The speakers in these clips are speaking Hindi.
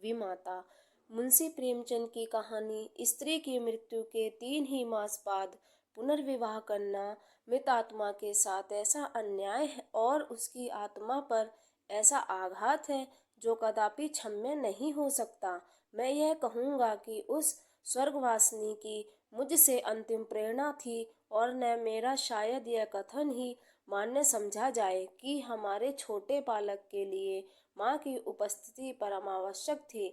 विमाता मुंशी प्रेमचंद की कहानी। स्त्री की मृत्यु के 3 ही मास बाद पुनर्विवाह करना मृत आत्मा के साथ ऐसा अन्याय है और उसकी आत्मा पर ऐसा आघात है जो कदापि क्षम्य नहीं हो सकता। मैं यह कहूँगा कि उस स्वर्गवासिनी की मुझसे अंतिम प्रेरणा थी और न मेरा शायद यह कथन ही मान्य समझा जाए कि हमारे छोटे बालक के लिए माँ की उपस्थिति परम आवश्यक थी।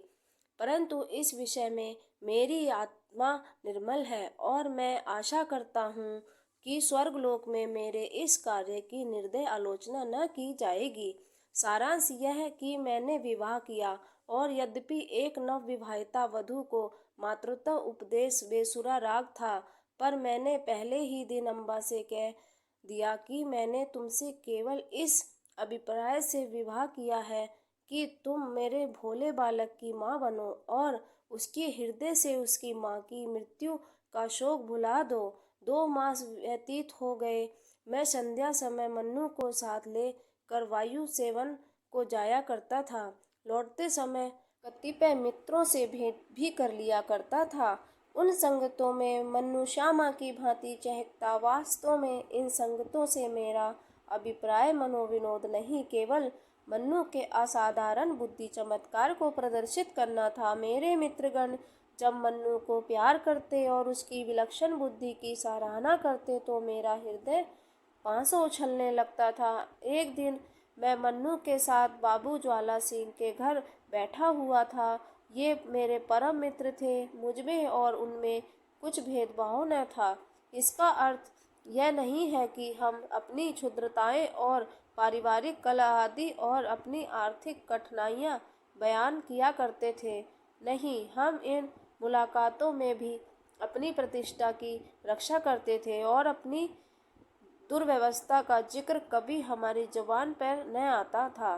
परंतु इस विषय में मेरी आत्मा निर्मल है और मैं आशा करता हूँ कि स्वर्गलोक में मेरे इस कार्य की निर्दय आलोचना न की जाएगी। सारांश यह है कि मैंने विवाह किया और यद्यपि एक नवविवाहिता वधू को मातृत्व उपदेश बेसुरा राग था, पर मैंने पहले ही दिन अम्बा से कह दिया कि मैंने तुमसे केवल इस अभिप्राय से विवाह किया है कि तुम मेरे भोले बालक की माँ बनो और उसके हृदय से उसकी माँ की मृत्यु का शोक भुला दो। 2 मास व्यतीत हो गए। मैं संध्या समय मन्नू को साथ ले कर वायु सेवन को जाया करता था। लौटते समय कतिपय मित्रों से भेंट भी कर लिया करता था। उन संगतों में मन्नू श्यामा की भांति चहकता। वास्तव में इन संगतों से मेरा अभिप्राय मनोविनोद नहीं, केवल मन्नू के असाधारण बुद्धि चमत्कार को प्रदर्शित करना था। मेरे मित्रगण जब मन्नू को प्यार करते और उसकी विलक्षण बुद्धि की सराहना करते तो मेरा हृदय पांसों उछलने लगता था। एक दिन मैं मन्नू के साथ बाबू ज्वाला सिंह के घर बैठा हुआ था। ये मेरे परम मित्र थे। मुझमें और उनमें कुछ भेदभाव न था। इसका अर्थ यह नहीं है कि हम अपनी क्षुद्रताएं और पारिवारिक कलह आदि और अपनी आर्थिक कठिनाइयां बयान किया करते थे। नहीं, हम इन मुलाकातों में भी अपनी प्रतिष्ठा की रक्षा करते थे और अपनी दुर्व्यवस्था का जिक्र कभी हमारी जुबान पर न आता था।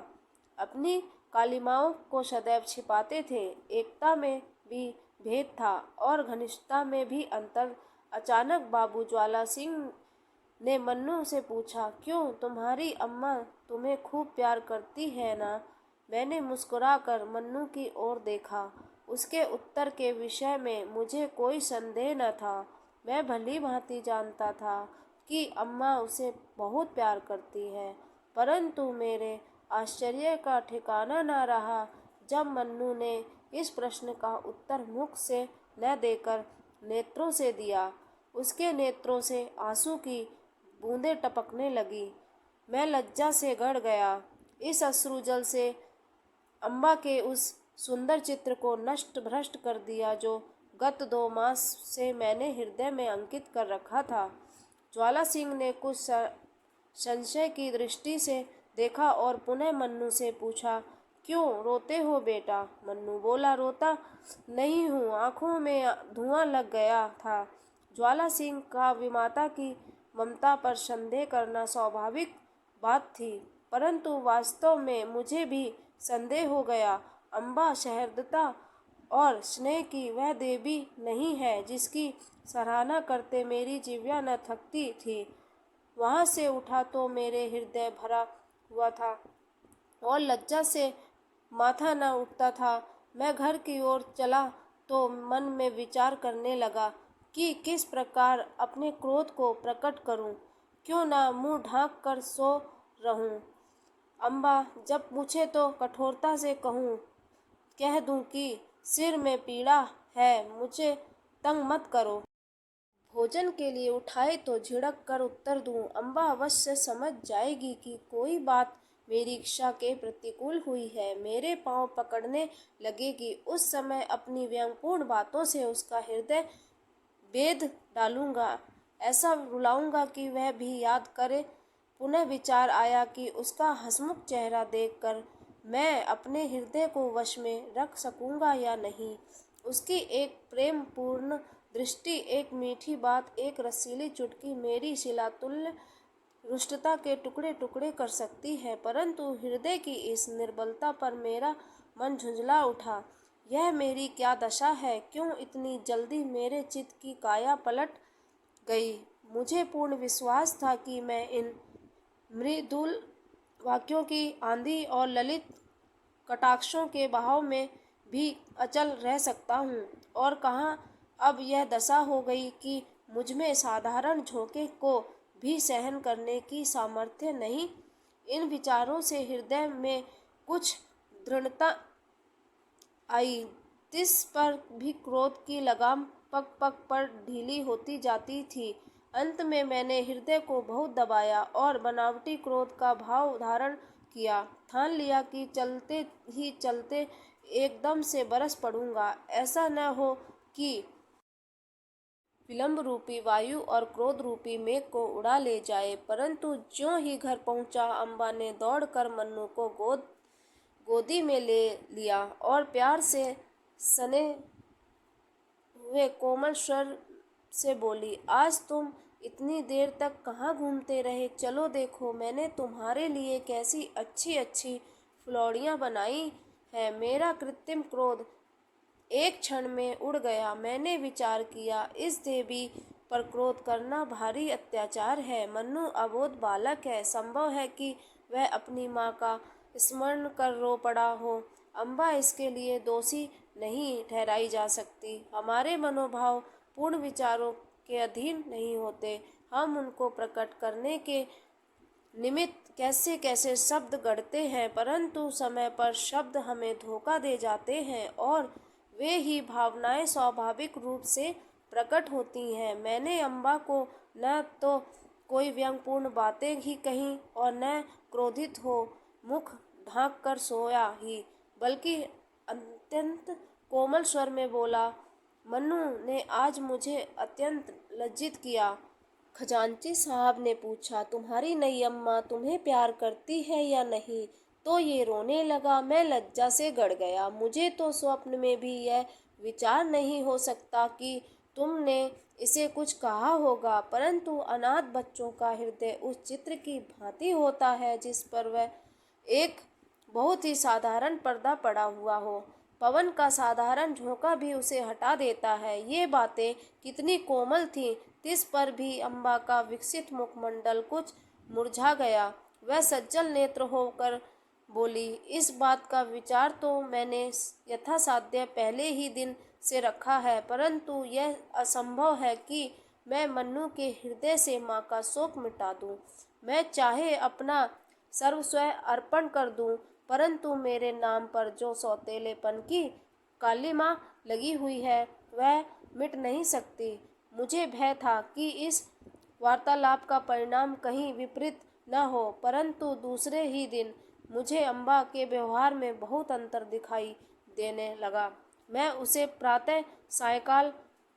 अपनी कालिमाओं को सदैव छिपाते थे। एकता में भी भेद था और घनिष्ठता में भी अंतर। अचानक बाबू ज्वाला सिंह ने मन्नू से पूछा, क्यों, तुम्हारी अम्मा तुम्हें खूब प्यार करती है ना? मैंने मुस्कुराकर मन्नू की ओर देखा। उसके उत्तर के विषय में मुझे कोई संदेह न था। मैं भली भांति जानता था कि अम्मा उसे बहुत प्यार करती है, परंतु मेरे आश्चर्य का ठिकाना न रहा जब मन्नू ने इस प्रश्न का उत्तर मुख से न देकर नेत्रों से दिया। उसके नेत्रों से आंसू की बूंदें टपकने लगी। मैं लज्जा से गड़ गया। इस अश्रुजल से अम्बा के उस सुंदर चित्र को नष्ट भ्रष्ट कर दिया जो गत 2 मास से मैंने हृदय में अंकित कर रखा था। ज्वाला सिंह ने कुछ संशय की दृष्टि से देखा और पुनः मन्नू से पूछा, क्यों रोते हो बेटा? मन्नू बोला, रोता नहीं हूँ, आंखों में धुआं लग गया था। ज्वाला सिंह का विमाता की ममता पर संदेह करना स्वाभाविक बात थी, परंतु वास्तव में मुझे भी संदेह हो गया। अम्बा सहृदयता और स्नेह की वह देवी नहीं है जिसकी सराहना करते मेरी जिह्वा न थकती थी। वहाँ से उठा तो मेरे हृदय भरा हुआ था और लज्जा से माथा न उठता था। मैं घर की ओर चला तो मन में विचार करने लगा कि किस प्रकार अपने क्रोध को प्रकट करूं। क्यों ना मुंह ढांक कर सो रहूं। अम्बा जब पूछे तो कठोरता से कह दूं कि सिर में पीड़ा है, मुझे तंग मत करो। भोजन के लिए उठाए तो झिड़क कर उत्तर दूं। अम्बा अवश्य समझ जाएगी कि कोई बात मेरी इच्छा के प्रतिकूल हुई है। मेरे पांव पकड़ने लगेगी। उस समय अपनी व्यंगपूर्ण बातों से उसका हृदय बेध डालूंगा। ऐसा रुलाऊंगा कि वह भी याद करे। पुनः विचार आया कि उसका हंसमुख चेहरा देखकर मैं अपने हृदय को वश में रख सकूंगा या नहीं। उसकी एक प्रेमपूर्ण दृष्टि, एक मीठी बात, एक रसीली चुटकी मेरी शिलातुल्य रुष्टता के टुकड़े टुकड़े कर सकती है। परंतु हृदय की इस निर्बलता पर मेरा मन झुंझला उठा। यह मेरी क्या दशा है? क्यों इतनी जल्दी मेरे चित्त की काया पलट गई? मुझे पूर्ण विश्वास था कि मैं इन मृदुल वाक्यों की आंधी और ललित कटाक्षों के बहाव में भी अचल रह सकता हूँ, और कहाँ अब यह दशा हो गई कि मुझमें साधारण झोंके को भी सहन करने की सामर्थ्य नहीं। इन विचारों से हृदय में कुछ दृढ़ता आई। तिस पर भी क्रोध की लगाम पग पग पर ढीली होती जाती थी। अंत में मैंने हृदय को बहुत दबाया और बनावटी क्रोध का भाव धारण किया। ठान लिया कि चलते ही चलते एकदम से बरस पड़ूंगा। ऐसा न हो कि विलंब रूपी वायु और क्रोध रूपी मेघ को उड़ा ले जाए। परंतु ज्यों ही घर पहुंचा, अम्बा ने दौड़कर मन्नू को गोदी में ले लिया और प्यार से सने हुए कोमल स्वर से बोली, आज तुम इतनी देर तक कहाँ घूमते रहे? चलो देखो, मैंने तुम्हारे लिए कैसी अच्छी अच्छी फुलौड़ियाँ बनाई हैं। मेरा कृत्रिम क्रोध एक क्षण में उड़ गया। मैंने विचार किया, इस देवी पर क्रोध करना भारी अत्याचार है। मन्नू अबोध बालक है, संभव है कि वह अपनी माँ का स्मरण कर रो पड़ा हो। अम्बा इसके लिए दोषी नहीं ठहराई जा सकती। हमारे मनोभाव पूर्ण विचारों के अधीन नहीं होते। हम उनको प्रकट करने के निमित्त कैसे कैसे शब्द गढ़ते हैं, परंतु समय पर शब्द हमें धोखा दे जाते हैं और वे ही भावनाएं स्वाभाविक रूप से प्रकट होती हैं। मैंने अम्बा को न तो कोई व्यंग्यपूर्ण बातें ही कहीं और न क्रोधित हो मुख ढांक कर सोया ही, बल्कि अत्यंत कोमल स्वर में बोला, मन्नू ने आज मुझे अत्यंत लज्जित किया। खजांची साहब ने पूछा, तुम्हारी नई अम्मा तुम्हें प्यार करती है या नहीं? तो ये रोने लगा। मैं लज्जा से गड़ गया। मुझे तो स्वप्न में भी यह विचार नहीं हो सकता कि तुमने इसे कुछ कहा होगा, परंतु अनाथ बच्चों का हृदय उस चित्र की भांति होता है जिस पर वह एक बहुत ही साधारण पर्दा पड़ा हुआ हो। पवन का साधारण झोंका भी उसे हटा देता है। ये बातें कितनी कोमल थीं। तिस पर भी अम्बा का विकसित मुखमंडल कुछ मुरझा गया। वह सज्जल नेत्र होकर बोली, इस बात का विचार तो मैंने यथासाध्य पहले ही दिन से रखा है, परंतु यह असंभव है कि मैं मन्नू के हृदय से माँ का शोक मिटा दूं। मैं चाहे अपना सर्वस्व अर्पण कर दूं, परंतु मेरे नाम पर जो सौतेलेपन की कालिमा लगी हुई है वह मिट नहीं सकती। मुझे भय था कि इस वार्तालाप का परिणाम कहीं विपरीत न हो, परंतु दूसरे ही दिन मुझे अम्बा के व्यवहार में बहुत अंतर दिखाई देने लगा। मैं उसे प्रातः सायंकाल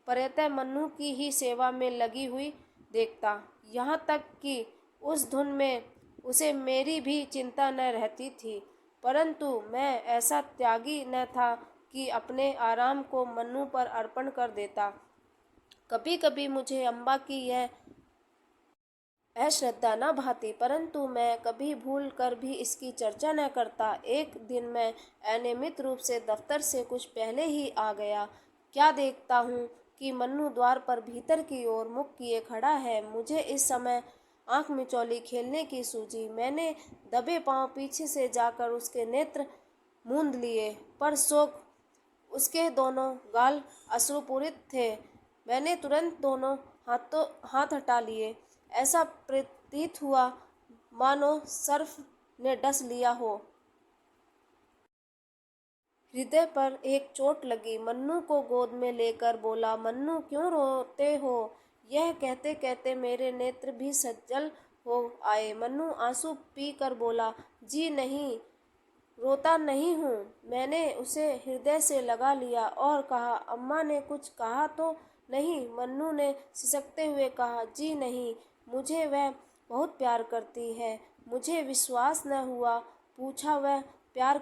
प्रत्यह मन्नू की ही सेवा में लगी हुई देखता, यहाँ तक कि उस धुन में उसे मेरी भी चिंता न रहती थी। परंतु मैं ऐसा त्यागी न था कि अपने आराम को मन्नू पर अर्पण कर देता। कभी कभी मुझे अम्बा की यह अश्रद्धा न भाती, परंतु मैं कभी भूल कर भी इसकी चर्चा न करता। एक दिन मैं अनियमित रूप से दफ्तर से कुछ पहले ही आ गया। क्या देखता हूँ कि मन्नू द्वार पर भीतर की ओर मुख किए खड़ा है। मुझे इस समय आंख मिचौली खेलने की सूझी। मैंने दबे पांव पीछे से जाकर उसके नेत्र मूंद लिए, पर शोक उसके दोनों गाल अश्रुपूरित थे। मैंने तुरंत दोनों हाथ हटा लिए। ऐसा प्रतीत हुआ मानो सर्फ ने डस लिया हो। हृदय पर एक चोट लगी। मन्नू को गोद में लेकर बोला, मन्नू क्यों रोते हो? यह कहते कहते मेरे नेत्र भी सज्जल हो आए। मन्नू आंसू पी कर बोला, जी नहीं, रोता नहीं हूँ। मैंने उसे हृदय से लगा लिया और कहा, अम्मा ने कुछ कहा तो नहीं? मन्नू ने सिसकते हुए कहा, जी नहीं, मुझे वह बहुत प्यार करती है। मुझे विश्वास न हुआ। पूछा, वह प्यार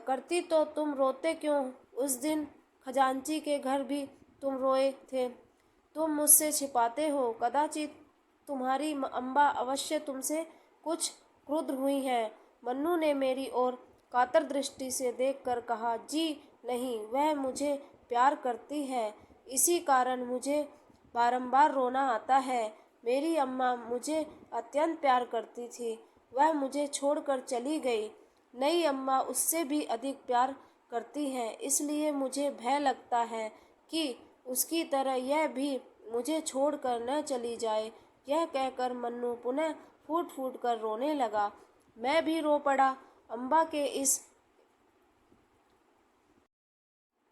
करती तो तुम रोते क्यों? उस दिन खजांची के घर भी तुम रोए थे। तुम मुझसे छिपाते हो। कदाचित तुम्हारी अम्बा अवश्य तुमसे कुछ क्रुद्ध हुई हैं। मन्नू ने मेरी ओर कातर दृष्टि से देखकर कहा, जी नहीं, वह मुझे प्यार करती है। इसी कारण मुझे बारंबार रोना आता है। मेरी अम्मा मुझे अत्यंत प्यार करती थी। वह मुझे छोड़कर चली गई। नई अम्मा उससे भी अधिक प्यार करती है, इसलिए मुझे भय लगता है कि उसकी तरह यह भी मुझे छोड़कर न चली जाए। यह कहकर मन्नू पुनः फूट फूट कर रोने लगा। मैं भी रो पड़ा। अम्बा के इस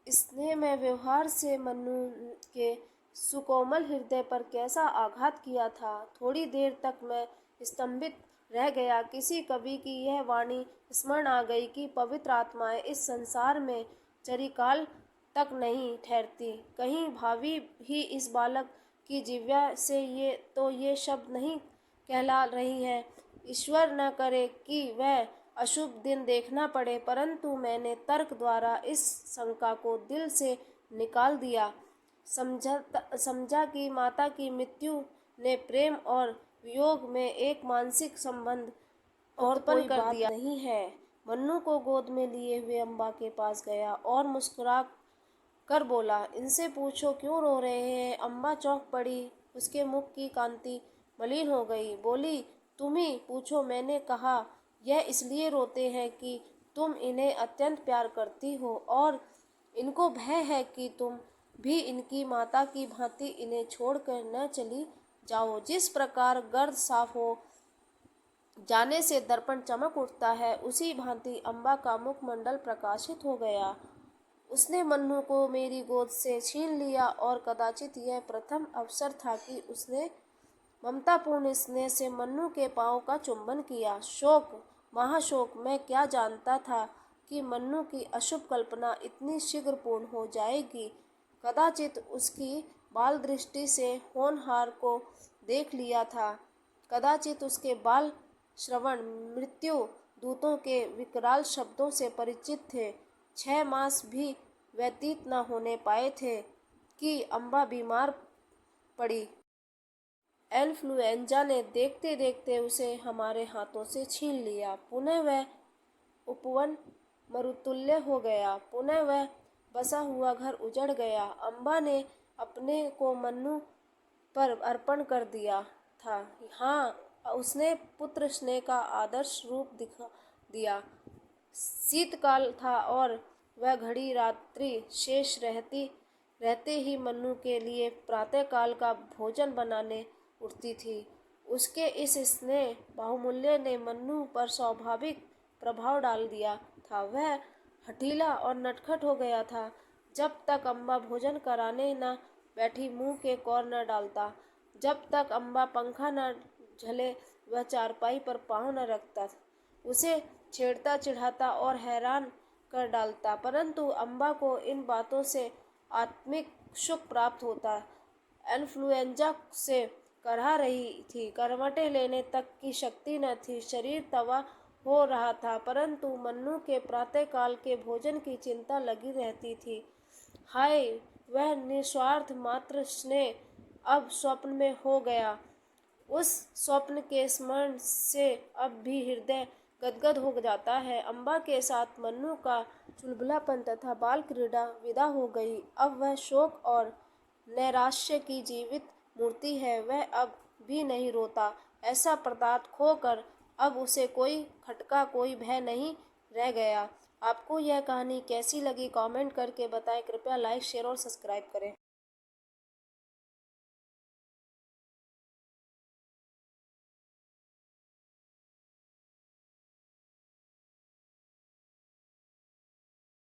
स्नेह में व्यवहार से मन्नू के सुकोमल हृदय पर कैसा आघात किया था। थोड़ी देर तक मैं स्तंभित रह गया। किसी कवि की यह वाणी स्मरण आ गई कि पवित्र आत्माएं इस संसार में चिरकाल तक नहीं ठहरती। कहीं भावी ही इस बालक की जिह्वा से ये शब्द नहीं कहला रही हैं। ईश्वर न करे कि वह अशुभ दिन देखना पड़े, परंतु मैंने तर्क द्वारा इस शंका को दिल से निकाल दिया। समझा कि माता की मृत्यु ने प्रेम और वियोग में एक मानसिक संबंध उत्पन्न कर दिया नहीं है। मन्नू को गोद में लिए हुए अम्बा के पास गया और मुस्कुरा कर बोला, इनसे पूछो क्यों रो रहे हैं। अम्बा चौंक पड़ी। उसके मुख की कांति मलिन हो गई। बोली, तुम ही पूछो। मैंने कहा, यह इसलिए रोते हैं कि तुम इन्हें अत्यंत प्यार करती हो और इनको भय है कि तुम भी इनकी माता की भांति इन्हें छोड़कर न चली जाओ। जिस प्रकार गर्द साफ हो जाने से दर्पण चमक उठता है, उसी भांति अम्बा का मुखमंडल प्रकाशित हो गया। उसने मन्नू को मेरी गोद से छीन लिया और कदाचित यह प्रथम अवसर था कि उसने ममतापूर्ण स्नेह से मन्नू के पांव का चुंबन किया। शोक, महाशोक। मैं क्या जानता था कि मन्नू की अशुभ कल्पना इतनी शीघ्र पूर्ण हो जाएगी। कदाचित उसकी बाल दृष्टि से होनहार को देख लिया था। कदाचित उसके बाल श्रवण मृत्यु दूतों के विकराल शब्दों से परिचित थे। 6 मास भी व्यतीत न होने पाए थे कि अम्बा बीमार पड़ी। इन्फ्लुएंजा ने देखते देखते उसे हमारे हाथों से छीन लिया। पुनः वह उपवन मरुतुल्य हो गया। पुनः वह बसा हुआ घर उजड़ गया। अम्बा ने अपने को मन्नू पर अर्पण कर दिया था। हाँ, उसने पुत्र स्नेह का आदर्श रूप दिखा दिया। शीतकाल था और वह घड़ी रात्रि शेष रहते ही मन्नू के लिए प्रातःकाल का भोजन बनाने उठती थी। उसके इस स्नेह बाहुल्य ने मन्नू पर स्वाभाविक प्रभाव डाल दिया था। वह हठीला और नटखट हो गया था। जब तक अम्बा भोजन कराने न बैठी मुंह के कौर न डालता, जब तक अम्बा पंखा न झले वह चारपाई पर पाँव न रखता। उसे छेड़ता, चिढ़ाता और हैरान कर डालता, परंतु अम्बा को इन बातों से आत्मिक सुख प्राप्त होता। इन्फ्लुएंजा से करहा रही थी, करवटें लेने तक की शक्ति न थी, शरीर तवा हो रहा था, परंतु मन्नू के प्रातःकाल के भोजन की चिंता लगी रहती थी। हाय, वह निस्वार्थ मात्र स्नेह अब स्वप्न में हो गया। उस स्वप्न के स्मरण से अब भी हृदय गदगद हो जाता है। अम्बा के साथ मन्नू का चुलबुलापन तथा बाल क्रीड़ा विदा हो गई। अब वह शोक और नैराश्य की जीवित मूर्ति है। वह अब भी नहीं रोता। ऐसा पदार्थ खोकर अब उसे कोई खटका, कोई भय नहीं रह गया। आपको यह कहानी कैसी लगी कमेंट करके बताएं। कृपया लाइक, शेयर और सब्सक्राइब करें।